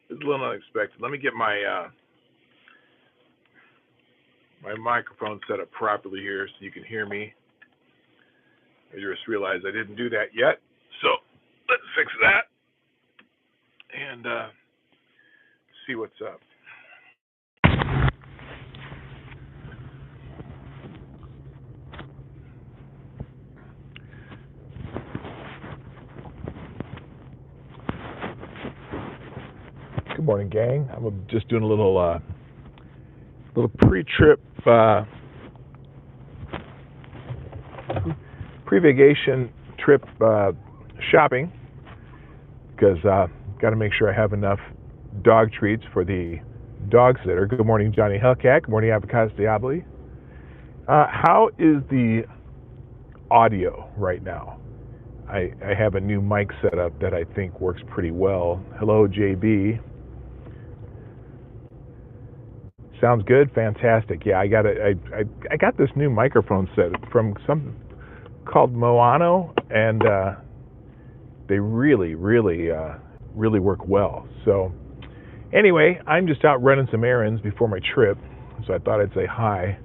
It's a little unexpected. Let me get my my microphone set up properly here so you can hear me. I just realized I didn't do that yet, so let's fix that and see what's up. Good morning, gang. I'm just doing a little pre-trip, pre-vacation trip shopping because got to make sure I have enough dog treats for the dog sitter. Good morning, Johnny Hellcat. Good morning, Avocados Diabli. How is the audio right now? I have a new mic set up that I think works pretty well. Hello, JB. Sounds good, fantastic. Yeah, I got this new microphone set from some called Moano, and they really work well. So anyway, I'm just out running some errands before my trip, so I thought I'd say hi.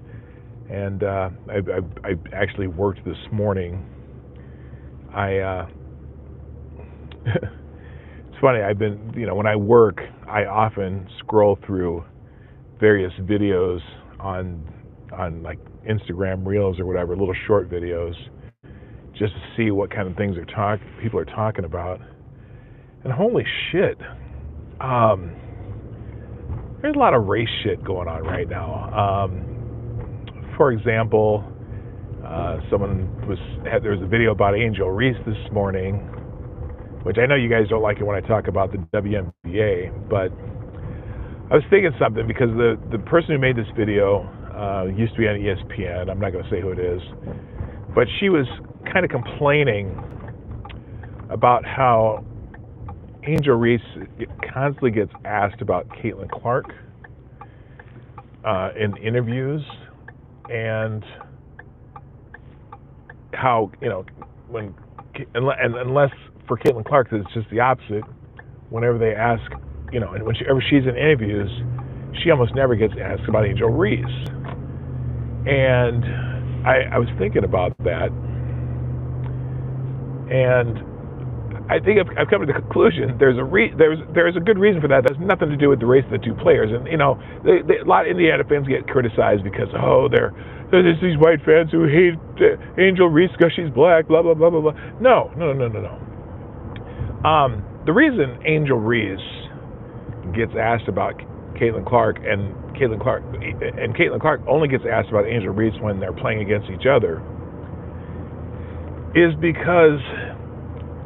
And I actually worked this morning. It's funny. I've been, when I work, I often scroll through various videos on like Instagram Reels or whatever, little short videos, just to see what kind of things people are talking about. And holy shit, there's a lot of race shit going on right now. For example, there was a video about Angel Reese this morning, which I know you guys don't like it when I talk about the WNBA, but I was thinking something because the person who made this video used to be on ESPN. I'm not going to say who it is, but she was kind of complaining about how Angel Reese constantly gets asked about Caitlin Clark in interviews, and how unless for Caitlin Clark it's just the opposite. Whenever they ask, and whenever she's in interviews, she almost never gets asked about Angel Reese. And I was thinking about that, and I think I've come to the conclusion there's a good reason for that. That's nothing to do with the race of the two players. And a lot of Indiana fans get criticized because there's these white fans who hate Angel Reese because she's black, blah blah blah blah blah. No. The reason Angel Reese gets asked about Caitlin Clark and Caitlin Clark only gets asked about Angel Reese when they're playing against each other is because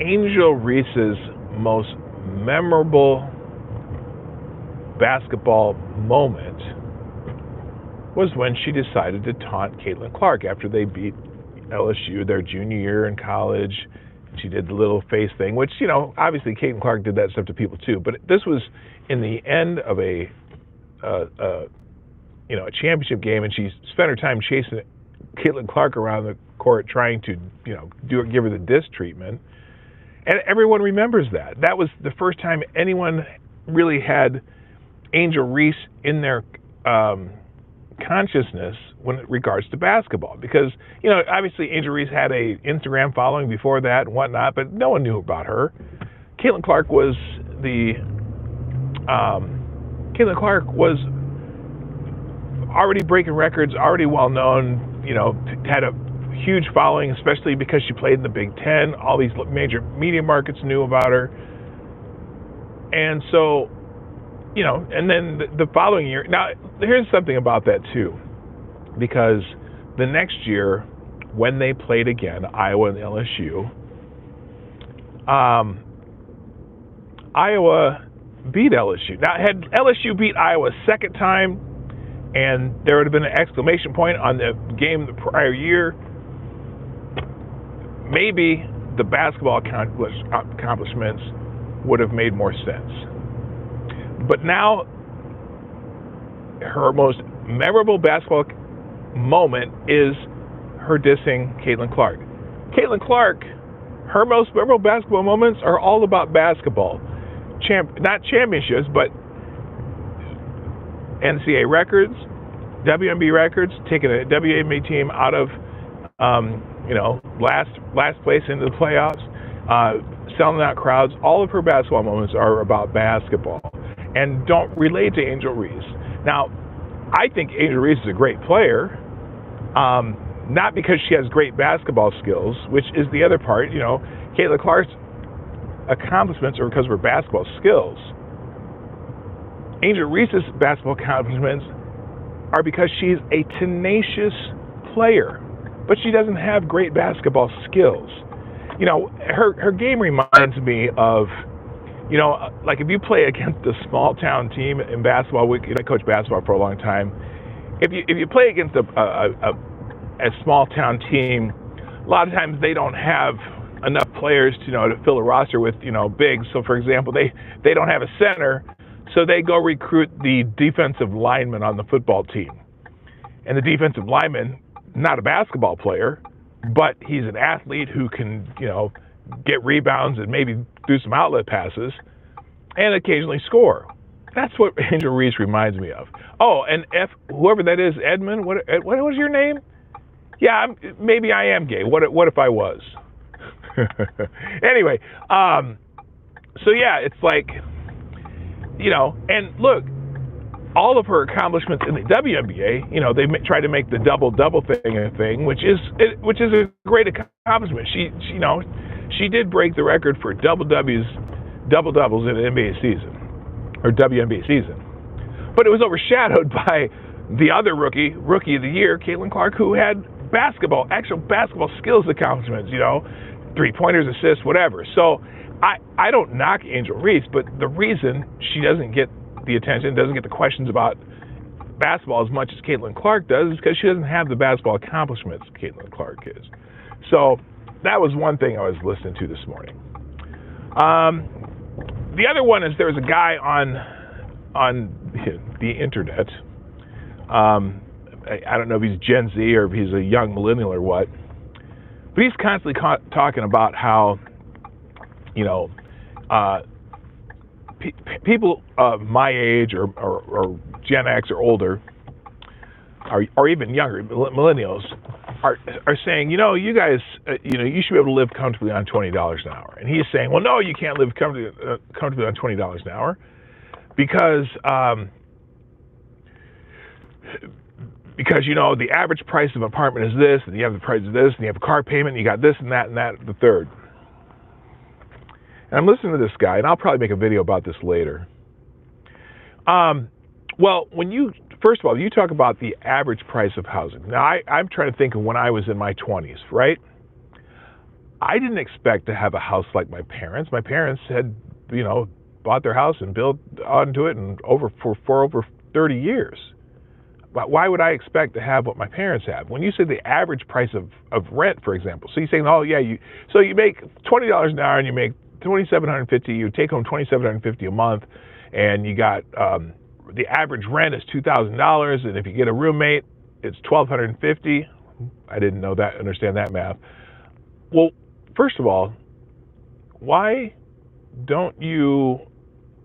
Angel Reese's most memorable basketball moment was when she decided to taunt Caitlin Clark after they beat LSU their junior year in college. She did the little face thing, which, obviously Caitlin Clark did that stuff to people too. But this was in the end of a championship game, and she spent her time chasing Caitlin Clark around the court, trying to, give her the diss treatment. And everyone remembers that. That was the first time anyone really had Angel Reese in their consciousness when it regards to basketball, because obviously Angel Reese had a Instagram following before that and whatnot, but no one knew about her. Caitlin Clark was already breaking records, already well known, had a huge following, especially because she played in the Big Ten. All these major media markets knew about her, and so and then the following year. Now, here's something about that too, because the next year when they played again, Iowa and LSU, Iowa beat LSU. Now, had LSU beat Iowa a second time, and there would have been an exclamation point on the game the prior year, maybe the basketball accomplishments would have made more sense. But now, her most memorable basketball moment is her dissing Caitlin Clark. Caitlin Clark, her most memorable basketball moments are all about basketball. not championships, but NCAA records, WNBA records, taking a WNBA team out of last place into the playoffs, selling out crowds. All of her basketball moments are about basketball and don't relate to Angel Reese. Now, I think Angel Reese is a great player, not because she has great basketball skills, which is the other part. Caitlin Clark's accomplishments are because of her basketball skills. Angel Reese's basketball accomplishments are because she's a tenacious player, but she doesn't have great basketball skills. Her game reminds me of, like if you play against a small town team in basketball. I coached basketball for a long time. If you play against a small town team, a lot of times they don't have enough players to fill a roster with bigs. So for example, they don't have a center, so they go recruit the defensive lineman on the football team. And the defensive lineman, not a basketball player, but he's an athlete who can get rebounds and maybe do some outlet passes and occasionally score. That's what Angel Reese reminds me of. Oh, and whoever that is, Edmund, what was your name? Yeah, maybe I am gay. What if I was? Anyway, so yeah, it's like, and look, all of her accomplishments in the WNBA, they try to make the double-double thing a thing, which is a great accomplishment. She did break the record for double-doubles in an NBA season, or WNBA season. But it was overshadowed by the other rookie of the year, Caitlin Clark, who had actual basketball skills accomplishments, three-pointers, assists, whatever. So I don't knock Angel Reese, but the reason she doesn't get the attention, doesn't get the questions about basketball as much as Caitlin Clark does, is because she doesn't have the basketball accomplishments Caitlin Clark is. So that was one thing I was listening to this morning. The other one is there's a guy on the internet. I don't know if he's Gen Z or if he's a young millennial or what, but he's constantly talking about how people of my age or Gen X or older, or even younger millennials, are saying, you guys, you should be able to live comfortably on $20 an hour. And he's saying, well, no, you can't live comfortably on $20 an hour because the average price of an apartment is this, and you have the price of this, and you have a car payment, and you got this and that, the third. And I'm listening to this guy, and I'll probably make a video about this later. Well, first of all, you talk about the average price of housing. Now, I'm trying to think of when I was in my 20s, right? I didn't expect to have a house like my parents. My parents had, bought their house and built onto it for over 30 years. But why would I expect to have what my parents have? When you say the average price of rent, for example, so you're saying, oh yeah, so you make $20 an hour and you make $2,750, you take home $2,750 a month, and you got the average rent is $2,000, and if you get a roommate, it's $1,250. I didn't understand that math. Well, first of all, why don't you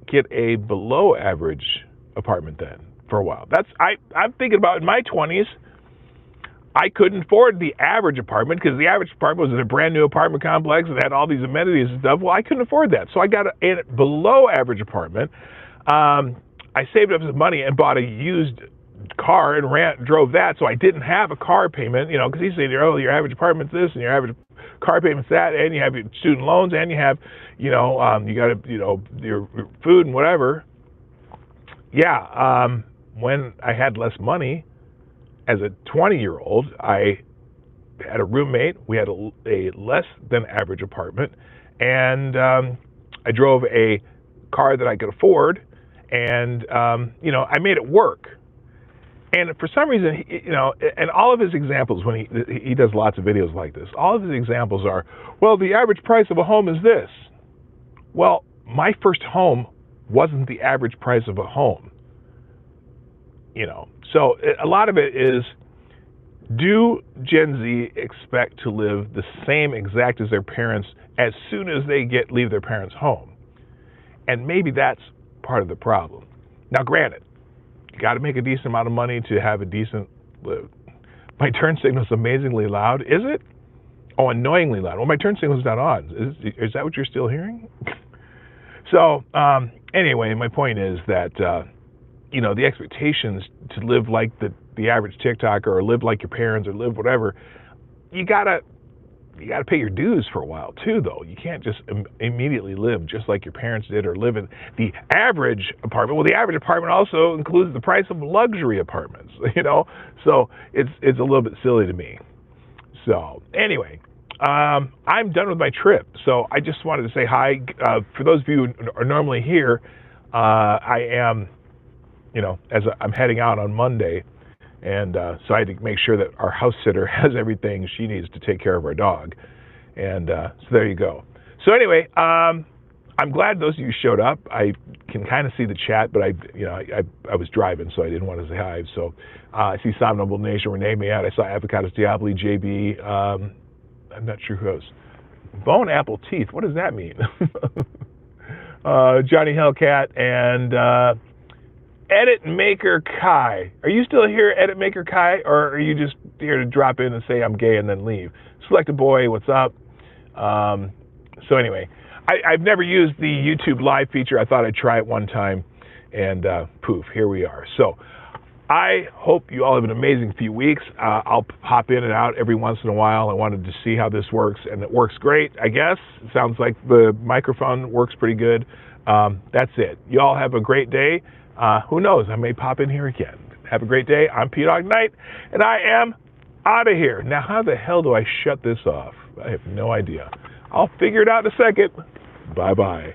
get a below average apartment then for a while? I'm thinking about in my 20s, I couldn't afford the average apartment because the average apartment was in a brand new apartment complex and had all these amenities and stuff. Well, I couldn't afford that. So I got a below average apartment. I saved up some money and bought a used car and drove that. So I didn't have a car payment, because he said, oh, your average apartment's this and your average car payment's that, and you have your student loans, and you have, you got your food and whatever. Yeah. When I had less money, as a 20-year-old, I had a roommate. We had a less than average apartment, and I drove a car that I could afford, and I made it work. And for some reason, and all of his examples, when he does lots of videos like this, all of his examples are, well, the average price of a home is this. Well, my first home wasn't the average price of a home. So a lot of it is, do Gen Z expect to live the same exact as their parents as soon as they leave their parents' home? And maybe that's part of the problem. Now, granted, you got to make a decent amount of money to have a decent live. My turn signal is amazingly loud. Is it? Oh, annoyingly loud. Well, my turn signal is not on. Is that what you're still hearing? So, anyway, my point is that, the expectations to live like the average TikToker or live like your parents or live whatever, you gotta pay your dues for a while too, though. You can't just immediately live just like your parents did or live in the average apartment. Well, the average apartment also includes the price of luxury apartments, So it's a little bit silly to me. So anyway, I'm done with my trip. So I just wanted to say hi. For those of you who are normally here, I am, as I'm heading out on Monday. And so I had to make sure that our house sitter has everything she needs to take care of our dog. And so there you go. So anyway, I'm glad those of you showed up. I can kind of see the chat, but I was driving, so I didn't want to say hi. So I see Somnambule Nation, Renee Mayat. I saw Avocados Diaboli, JB. I'm not sure who else. Bone Apple Teeth. What does that mean? Johnny Hellcat and Edit Maker Kai. Are you still here, Edit Maker Kai, or are you just here to drop in and say I'm gay and then leave? Select a boy. What's up? So anyway, I've never used the YouTube Live feature. I thought I'd try it one time, and poof, here we are. So I hope you all have an amazing few weeks. I'll hop in and out every once in a while. I wanted to see how this works, and it works great, I guess. It sounds like the microphone works pretty good. That's it. You all have a great day. Who knows? I may pop in here again. Have a great day. I'm P-Dog Knight, and I am out of here. Now, how the hell do I shut this off? I have no idea. I'll figure it out in a second. Bye-bye.